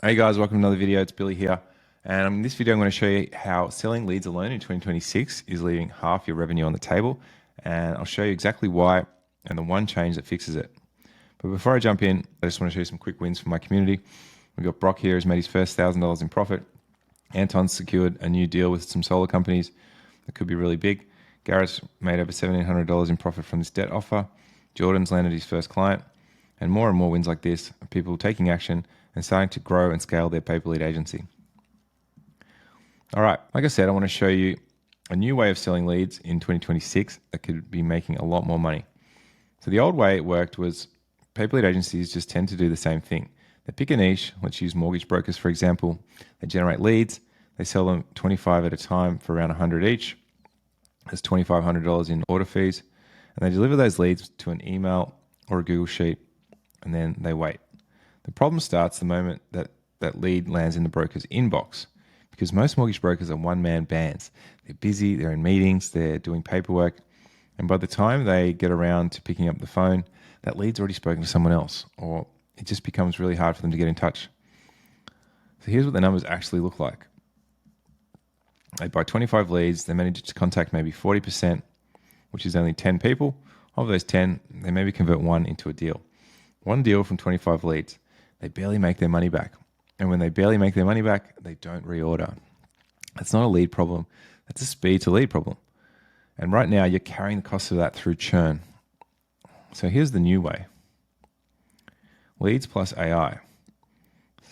Hey guys, welcome to another video. It's Billy here. And in this video, I'm going to show you how selling leads alone in 2026 is leaving half your revenue on the table. And I'll show you exactly why and the one change that fixes it. But before I jump in, I just want to show you some quick wins from my community. We've got Brock here who's made his first $1,000 in profit. Anton's secured a new deal with some solar companies that could be really big. Garrett's made over $1,700 in profit from this debt offer. Jordan's landed his first client. And more wins like this are people taking action and starting to grow and scale their paper lead agency. All right, like I said, I want to show you a new way of selling leads in 2026 that could be making a lot more money. So the old way it worked was paper lead agencies just tend to do the same thing. They pick a niche, let's use mortgage brokers for example. They generate leads, they sell them 25 at a time for around 100 each. That's $2,500 in order fees, and they deliver those leads to an email or a Google Sheet, and then they wait. The problem starts the moment that that lead lands in the broker's inbox, because most mortgage brokers are one-man bands. They're busy, they're in meetings, they're doing paperwork, and by the time they get around to picking up the phone, that lead's already spoken to someone else, or it just becomes really hard for them to get in touch. So here's what the numbers actually look like. They buy 25 leads, they manage to contact maybe 40%, which is only 10 people. Of those 10, they maybe convert one into a deal. One deal from 25 leads. They barely make their money back. And when they barely make their money back, they don't reorder. That's not a lead problem. That's a speed to lead problem. And right now, you're carrying the cost of that through churn. So here's the new way. Leads plus AI.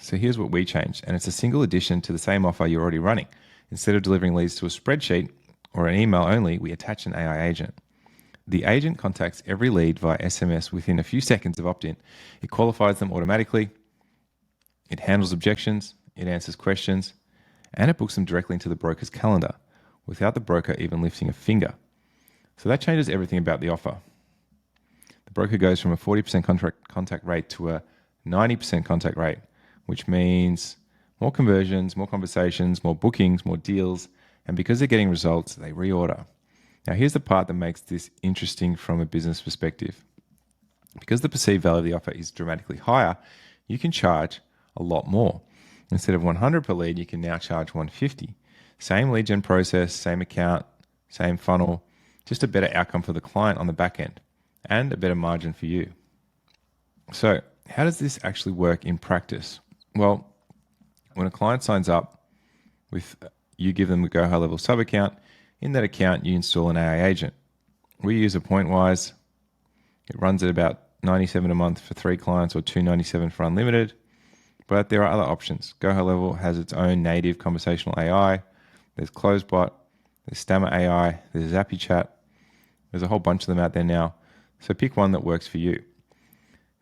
So here's what we changed. And it's a single addition to the same offer you're already running. Instead of delivering leads to a spreadsheet or an email only, we attach an AI agent. The agent contacts every lead via SMS within a few seconds of opt-in. It qualifies them automatically, it handles objections, it answers questions, and it books them directly into the broker's calendar without the broker even lifting a finger. So that changes everything about the offer. The broker goes from a 40% contact rate to a 90% contact rate, which means more conversions, more conversations, more bookings, more deals, and because they're getting results, they reorder. Now, here's the part that makes this interesting from a business perspective. Because the perceived value of the offer is dramatically higher, you can charge a lot more. Instead of 100 per lead, you can now charge 150. Same lead gen process, same account, same funnel, just a better outcome for the client on the back end and a better margin for you. So how does this actually work in practice? Well, when a client signs up with, you give them a Go High Level sub account. In that account, you install an AI agent. We use a Pointwise. It runs at about $97 a month for 3 clients or $297 for unlimited. But there are other options. Go High Level has its own native conversational AI. There's CloseBot, there's Stammer AI, there's ZappyChat. There's a whole bunch of them out there now. So pick one that works for you.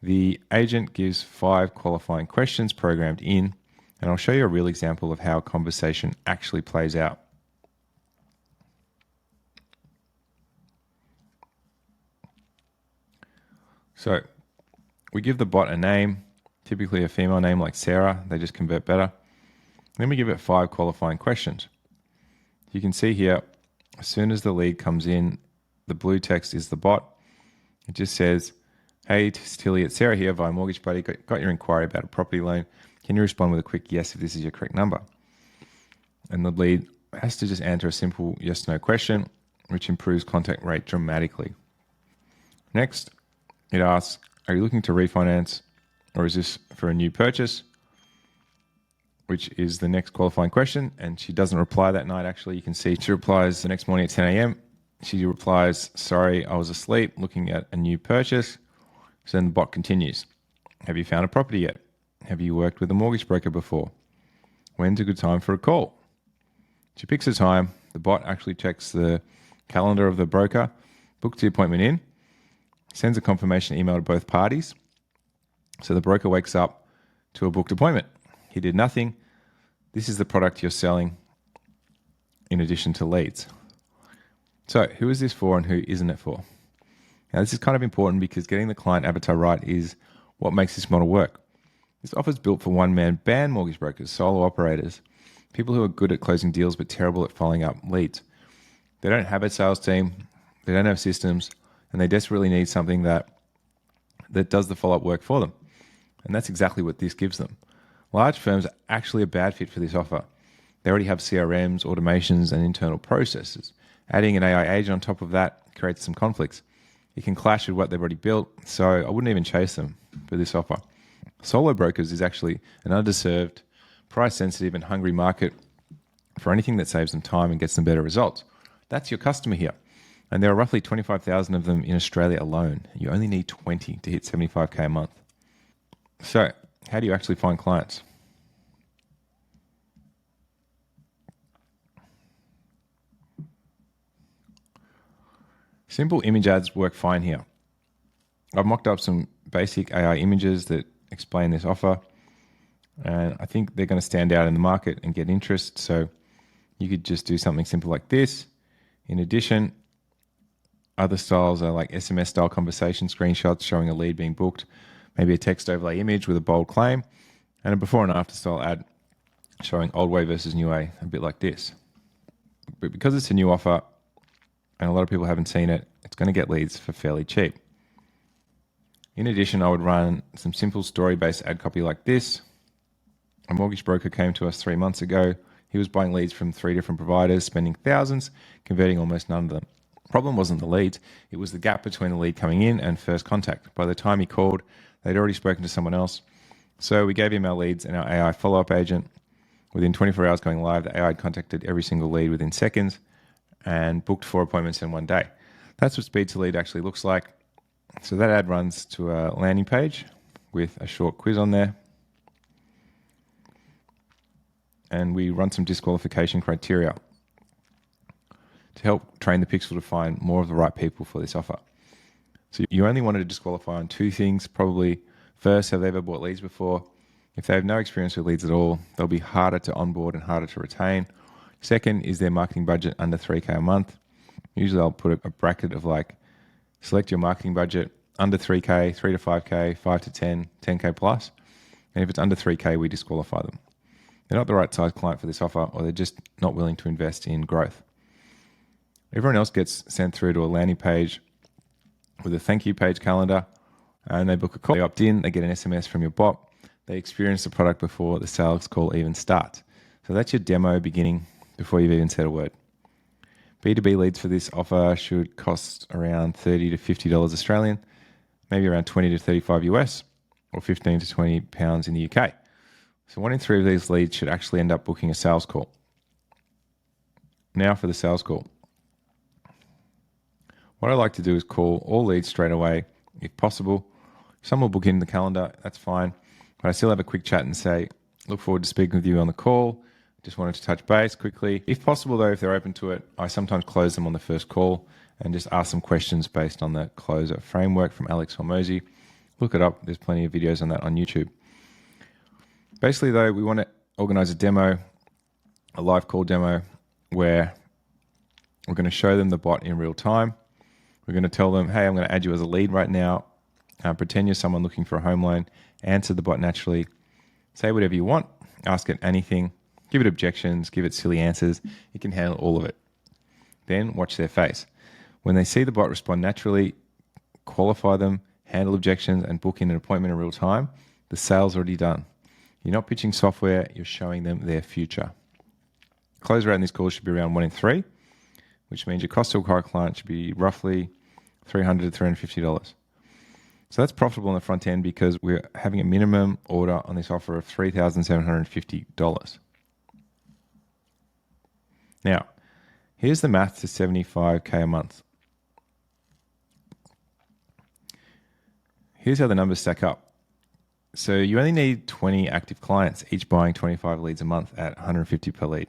The agent gives 5 qualifying questions programmed in, and I'll show you a real example of how a conversation actually plays out. So we give the bot a name, typically a female name like Sarah. They just convert better. Then we give it 5 qualifying questions. You can see here, as soon as the lead comes in, the blue text is the bot. It just says, "Hey, Tilly, it's Sarah here via Mortgage Buddy. Got your inquiry about a property loan. Can you respond with a quick yes if this is your correct number?" And the lead has to just answer a simple yes/no question, which improves contact rate dramatically. Next, it asks, "Are you looking to refinance or is this for a new purchase?" Which is the next qualifying question. And she doesn't reply that night, actually. You can see she replies the next morning at 10 a.m. She replies, "Sorry, I was asleep looking at a new purchase." So then the bot continues. "Have you found a property yet? Have you worked with a mortgage broker before? When's a good time for a call?" She picks a time. The bot actually checks the calendar of the broker, books the appointment in, sends a confirmation email to both parties. So the broker wakes up to a booked appointment. He did nothing. This is the product you're selling in addition to leads. So who is this for and who isn't it for? Now this is kind of important because getting the client avatar right is what makes this model work. This offer is built for one-man band mortgage brokers, solo operators, people who are good at closing deals but terrible at following up leads. They don't have a sales team, they don't have systems, and they desperately need something that does the follow-up work for them. And that's exactly what this gives them. Large firms are actually a bad fit for this offer. They already have CRMs, automations, and internal processes. Adding an AI agent on top of that creates some conflicts. It can clash with what they've already built, so I wouldn't even chase them for this offer. Solo brokers is actually an underserved, price-sensitive, and hungry market for anything that saves them time and gets them better results. That's your customer here. And there are roughly 25,000 of them in Australia alone. You only need 20 to hit 75K a month. So, how do you actually find clients? Simple image ads work fine here. I've mocked up some basic AI images that explain this offer, and I think they're going to stand out in the market and get interest. So you could just do something simple like this. In addition, other styles are like SMS style conversation screenshots showing a lead being booked, maybe a text overlay image with a bold claim, and a before and after style ad showing old way versus new way, a bit like this. But because it's a new offer and a lot of people haven't seen it, it's going to get leads for fairly cheap. In addition, I would run some simple story-based ad copy like this. A mortgage broker came to us 3 months ago. He was buying leads from 3 different providers, spending thousands, converting almost none of them. Problem wasn't the leads, it was the gap between the lead coming in and first contact. By the time he called, they'd already spoken to someone else. So we gave him our leads and our AI follow-up agent. Within 24 hours going live, the AI had contacted every single lead within seconds and booked 4 appointments in one day. That's what speed to lead actually looks like. So that ad runs to a landing page with a short quiz on there. And we run some disqualification criteria to help train the pixel to find more of the right people for this offer. So you only wanted to disqualify on 2 things, probably. First, have they ever bought leads before? If they have no experience with leads at all, they'll be harder to onboard and harder to retain. Second, is their marketing budget under 3K a month? Usually I'll put a bracket of like, select your marketing budget under 3K, 3 to 5K, 5 to 10, 10K plus. And if it's under 3K, we disqualify them. They're not the right size client for this offer, or they're just not willing to invest in growth. Everyone else gets sent through to a landing page with a thank you page calendar, and they book a call. They opt in, they get an SMS from your bot. They experience the product before the sales call even starts. So that's your demo beginning before you've even said a word. B2B leads for this offer should cost around $30 to $50 Australian, maybe around 20 to 35 US, or 15 to 20 pounds in the UK. So 1 in 3 of these leads should actually end up booking a sales call. Now for the sales call. What I like to do is call all leads straight away, if possible. Some will book in the calendar, that's fine. But I still have a quick chat and say, look forward to speaking with you on the call. Just wanted to touch base quickly. If possible, though, if they're open to it, I sometimes close them on the first call and just ask some questions based on the closer framework from Alex Hormozy. Look it up. There's plenty of videos on that on YouTube. Basically, though, we want to organize a demo, a live call demo, where we're going to show them the bot in real time. We're going to tell them, hey, I'm going to add you as a lead right now. Pretend you're someone looking for a home loan. Answer the bot naturally. Say whatever you want. Ask it anything. Give it objections. Give it silly answers. It can handle all of it. Then watch their face. When they see the bot respond naturally, qualify them, handle objections, and book in an appointment in real time, the sale's already done. You're not pitching software. You're showing them their future. Close rate in this call should be around 1 in 3, which means your cost to acquire a client should be roughly $300 to $350. So that's profitable on the front end because we're having a minimum order on this offer of $3,750. Now, here's the math to 75K a month. Here's how the numbers stack up. So you only need 20 active clients, each buying 25 leads a month at 150 per lead.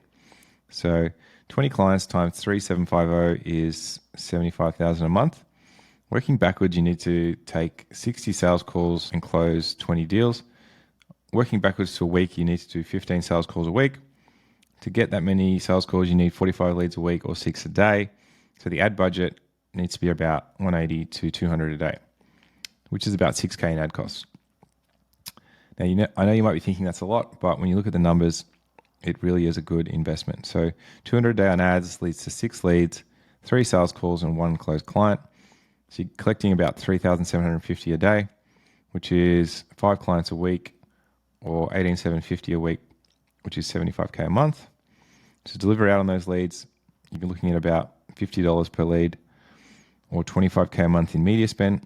So 20 clients times 3,750 is 75,000 a month. Working backwards, you need to take 60 sales calls and close 20 deals. Working backwards to a week, you need to do 15 sales calls a week. To get that many sales calls, you need 45 leads a week or 6 a day. So the ad budget needs to be about 180 to 200 a day, which is about 6K in ad costs. Now, I know you might be thinking that's a lot, but when you look at the numbers, it really is a good investment. So 200 a day on ads leads to 6 leads, 3 sales calls, and 1 closed client. So you're collecting about 3,750 a day, which is 5 clients a week or 18,750 a week, which is 75K a month. To deliver out on those leads, you'd be looking at about $50 per lead or 25K a month in media spend.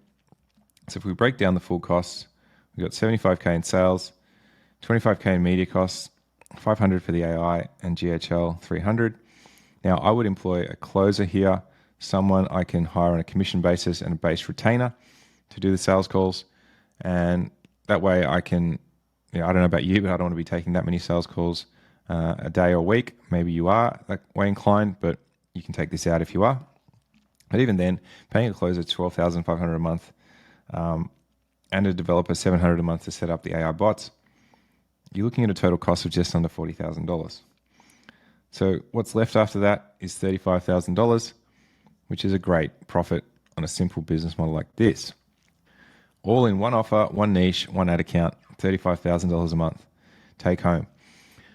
So if we break down the full costs, we've got 75K in sales, 25K in media costs, 500 for the AI, and GHL 300. Now, I would employ a closer here, someone I can hire on a commission basis and a base retainer to do the sales calls. And that way I can, I don't know about you, but I don't want to be taking that many sales calls a day or a week. Maybe you are that way inclined, but you can take this out if you are. But even then, paying a closer $12,500 a month and a developer $700 a month to set up the AI bots, you're looking at a total cost of just under $40,000. So what's left after that is $35,000, which is a great profit on a simple business model like this. All in one offer, one niche, one ad account, $35,000 a month, take home.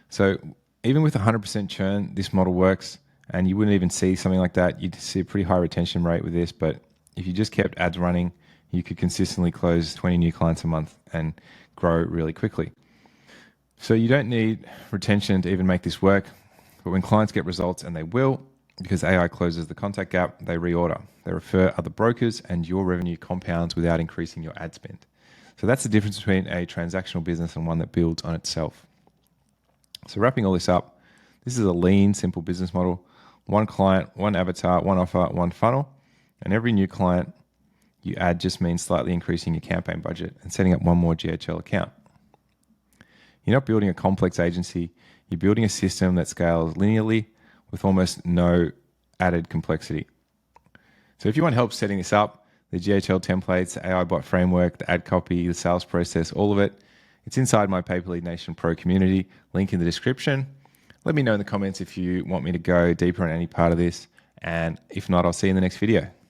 So even with 100% churn, this model works, and you wouldn't even see something like that. You'd see a pretty high retention rate with this, but if you just kept ads running, you could consistently close 20 new clients a month and grow really quickly. So you don't need retention to even make this work, but when clients get results, and they will, because AI closes the contact gap, they reorder. They refer other brokers, and your revenue compounds without increasing your ad spend. So that's the difference between a transactional business and one that builds on itself. So wrapping all this up, this is a lean, simple business model. One client, one avatar, one offer, one funnel. And every new client you add just means slightly increasing your campaign budget and setting up one more GHL account. You're not building a complex agency. You're building a system that scales linearly with almost no added complexity. So if you want help setting this up, the GHL templates, the AI bot framework, the ad copy, the sales process, all of it, it's inside my Paper Lead Nation Pro community, link in the description. Let me know in the comments if you want me to go deeper on any part of this. And if not, I'll see you in the next video.